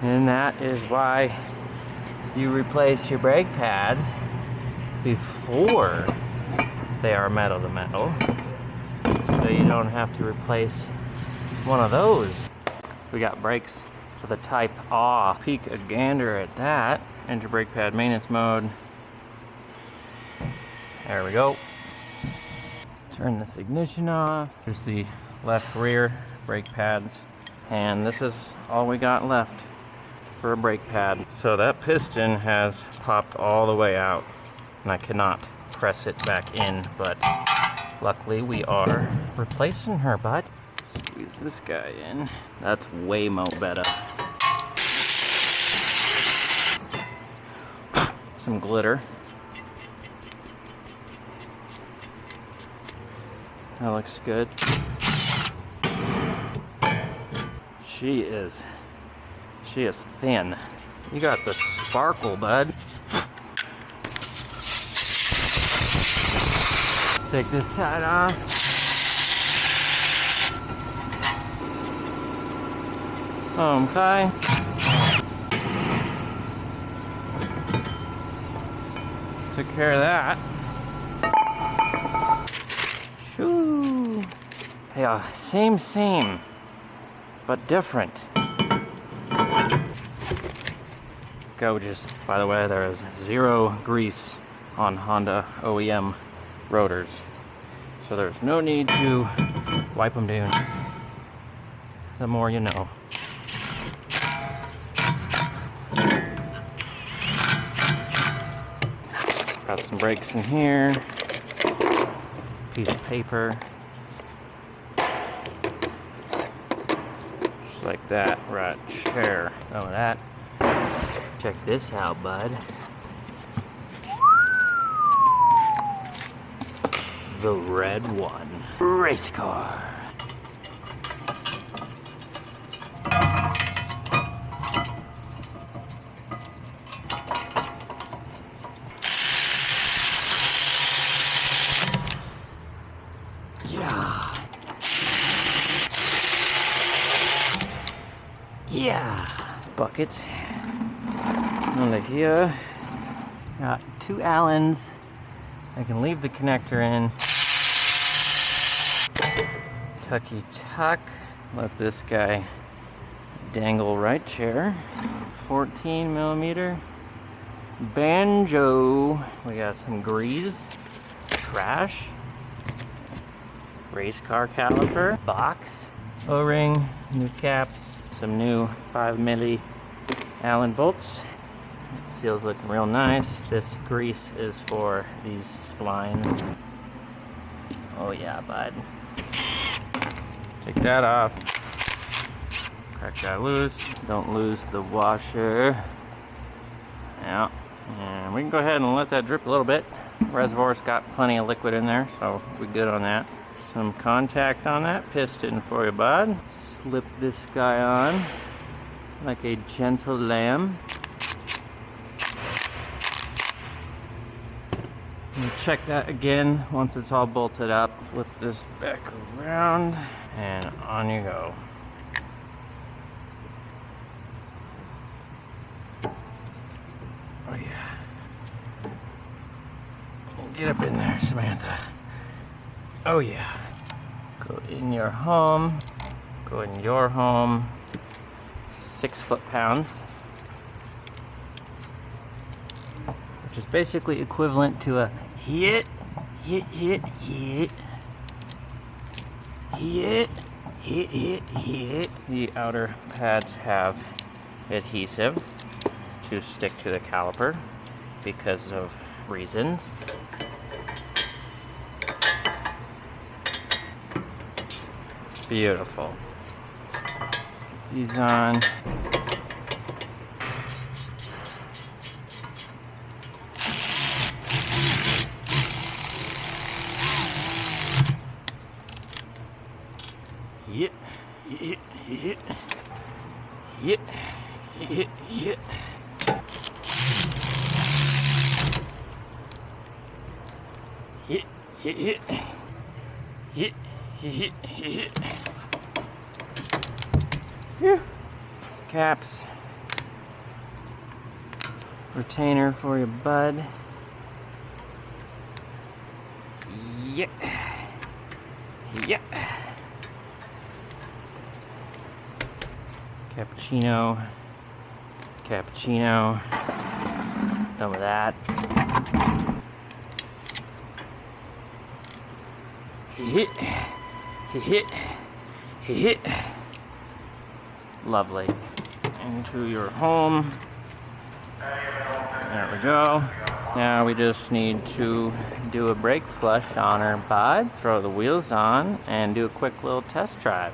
And that is why you replace your brake pads before they are metal to metal, so you don't have to replace one of those. We got brakes for the Type A. Peek a gander at that. Enter brake pad maintenance mode. There we go. Let's turn this ignition off. Here's the left rear brake pads. And this is all we got left for a brake pad. So that piston has popped all the way out, and I cannot press it back in, but luckily we are replacing her, bud. Squeeze this guy in. That's way mo better. Some glitter. That looks good. She is thin. You got the sparkle, bud. Take this side off. Okay. Took care of that. Shoo. Yeah, same, but different. Gorgeous. By the way, there is 0 grease on Honda OEM rotors, so there's no need to wipe them down. The more you know. Got some brakes in here. Piece of paper. Just like that, right chair. Oh, that. Check this out, bud. The red one. Race car. Yeah. Buckets. Under here. Got 2 Allens. I can leave the connector in. Tucky tuck. Let this guy dangle right chair. 14mm banjo. We got some grease, trash, race car caliper, box, O-ring, new caps, some new 5mm Allen bolts. Seal's looking real nice. This grease is for these splines. Oh yeah, bud. Take that off. Crack that loose. Don't lose the washer. Yeah. And we can go ahead and let that drip a little bit. Reservoir's got plenty of liquid in there, so we're good on that. Some contact on that piston for you, bud. Slip this guy on like a gentle lamb. And check that again once it's all bolted up. Flip this back around and on you go. Oh yeah. Get up in there, Samantha. Oh yeah. Go in your home. Go in your home. 6 foot-pounds. Which is basically equivalent to a hit. The outer pads have adhesive to stick to the caliper because of reasons. Beautiful. Let's get these on. Caps, retainer for your bud. Yeah. Yeah. Cappuccino. Cappuccino. Done with that. Hit. Hit. Hit. Lovely. Into your home. There we go. Now we just need to do a brake flush on our bud, throw the wheels on, and do a quick little test drive.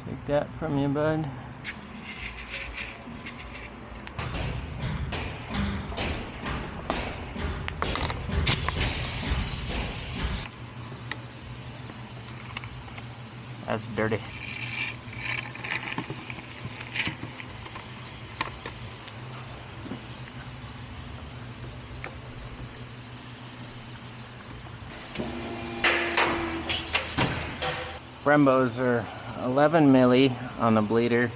Take that from you, bud. That's dirty. Brembos are 11 milli on the bleeder,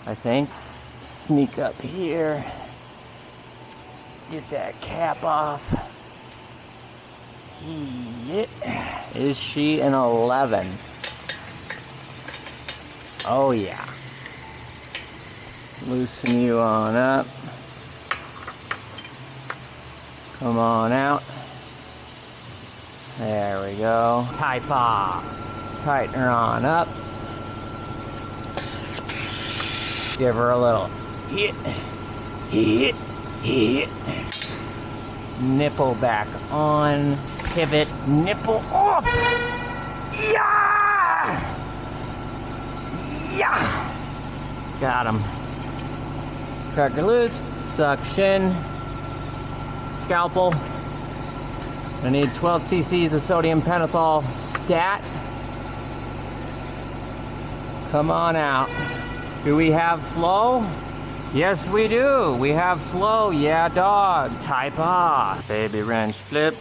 I think. Sneak up here. Get that cap off. Yeah. Is she an 11? Oh yeah. Loosen you on up. Come on out. There we go. Type off. Tighten her on up. Give her a little hit. Hit. Hit. Nipple back on. Pivot. Nipple off. Yeah! Yeah! Got him. Cracker loose. Suction. Scalpel. I need 12 cc's of sodium pentothal stat. Come on out. Do we have flow? Yes, we do. We have flow. Yeah, dog. Type off. Baby wrench flip.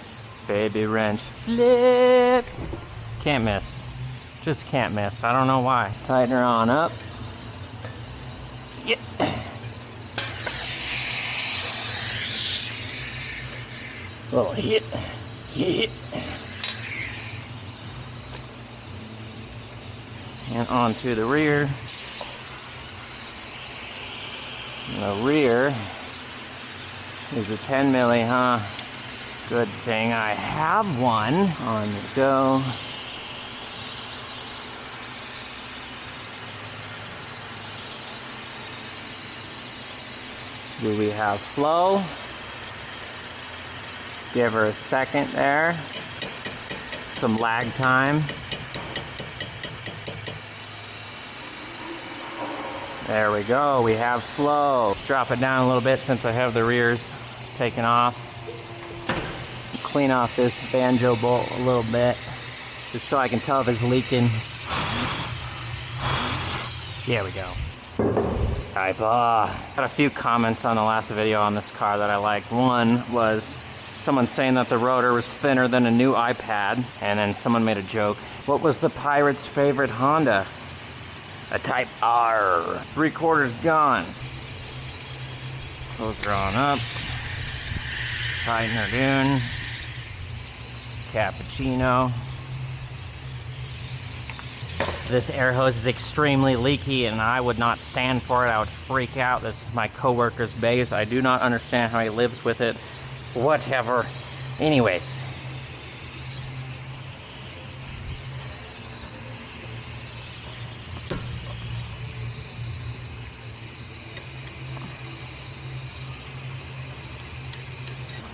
Baby wrench flip. Can't miss. Just can't miss. I don't know why. Tighten her on up. Yeah. Little hit. Hit. And onto the rear. And the rear is a 10 milli, huh? Good thing I have one. On you go. Do we have flow? Give her a second there. Some lag time. There we go, we have flow. Drop it down a little bit since I have the rears taken off. Clean off this banjo bolt a little bit, just so I can tell if it's leaking. There we go. Type got a few comments on the last video on this car that I liked. One was someone saying that the rotor was thinner than a new iPad, and then someone made a joke. What was the pirate's favorite Honda? A Type R. 3/4 gone. Close her on up. Tighten her down. Cappuccino. This air hose is extremely leaky and I would not stand for it. I would freak out. This is my coworker's base. I do not understand how he lives with it. Whatever. Anyways.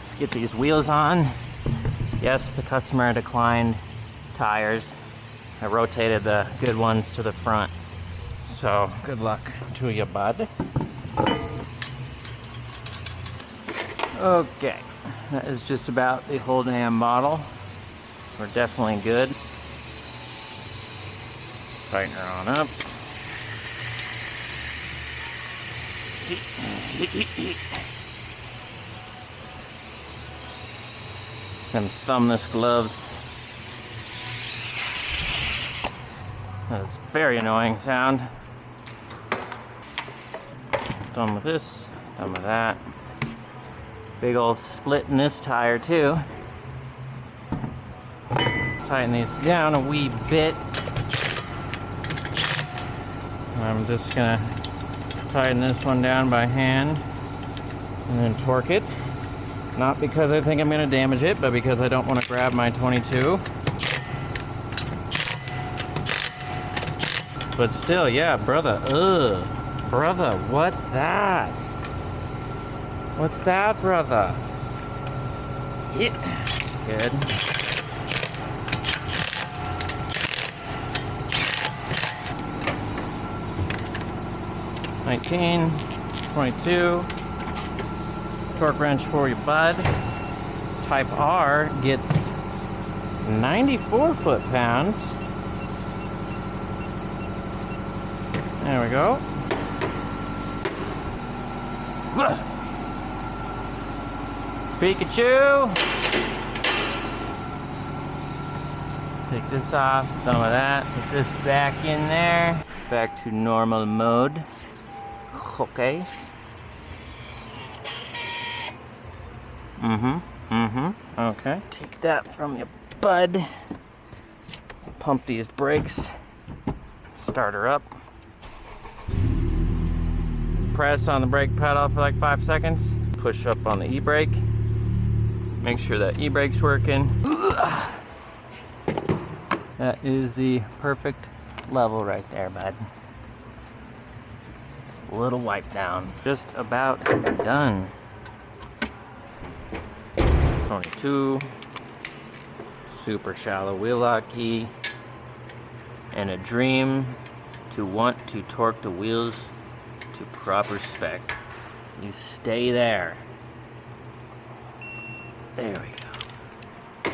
Let's get these wheels on. Yes, the customer declined tires. I rotated the good ones to the front. So, good luck to you, bud. Okay, that is just about the whole damn bottle. We're definitely good. Tighten her on up. Some thumbless gloves That's a very annoying sound. Done with this, done with that. Big old split in this tire too. Tighten these down a wee bit. I'm just gonna tighten this one down by hand and then torque it. Not because I think I'm gonna damage it, but because I don't want to grab my 22. But still, yeah, brother, brother, what's that? What's that, brother? Yeah, that's good. $19, $22. Torque wrench for your bud. Type R gets 94 foot-pounds. There we go. Pikachu! Take this off, some of that. Put this back in there. Back to normal mode. Okay. Okay. Take that from your bud. So pump these brakes. Start her up. Press on the brake pedal for like 5 seconds. Push up on the e-brake. Make sure that e-brake's working. That is the perfect level right there, bud. Little wipe down. Just about done. 22. Super shallow wheel lock key. And a dream to want to torque the wheels to proper spec. You stay there. There we go.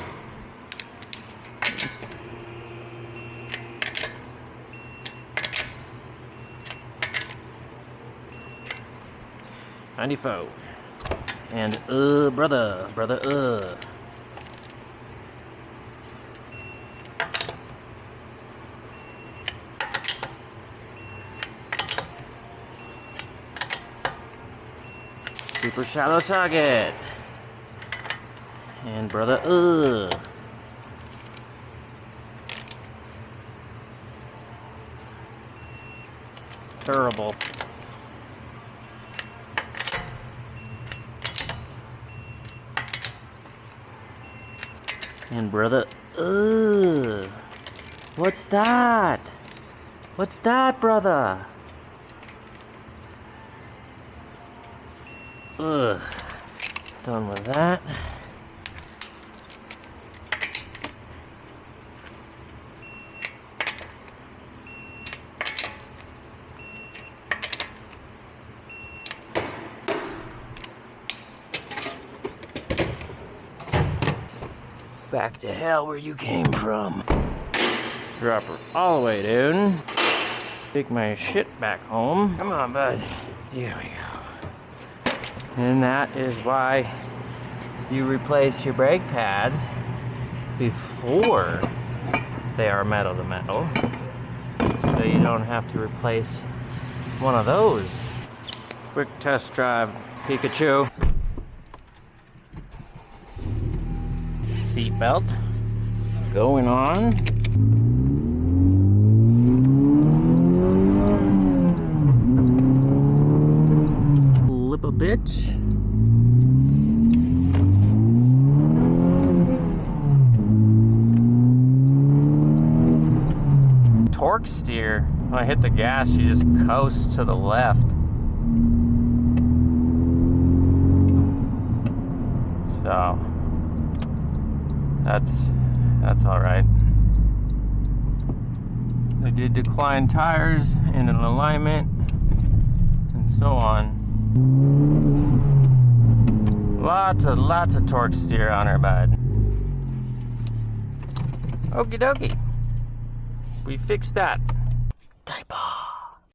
$94. And brother. Super shallow socket. And brother, terrible. And brother, what's that? What's that, brother? Done with that. Back to hell where you came from. Drop her all the way down. Take my shit back home. Come on, bud. Here we go. And that is why you replace your brake pads before they are metal to metal. So you don't have to replace one of those. Quick test drive, Pikachu. Seatbelt going on. Flip a bitch. Torque steer. When I hit the gas, she just coasts to the left. So that's all right. They did decline tires in an alignment and so on. Lots of torque steer on her, bud. Okie dokie. We fixed that. Type R.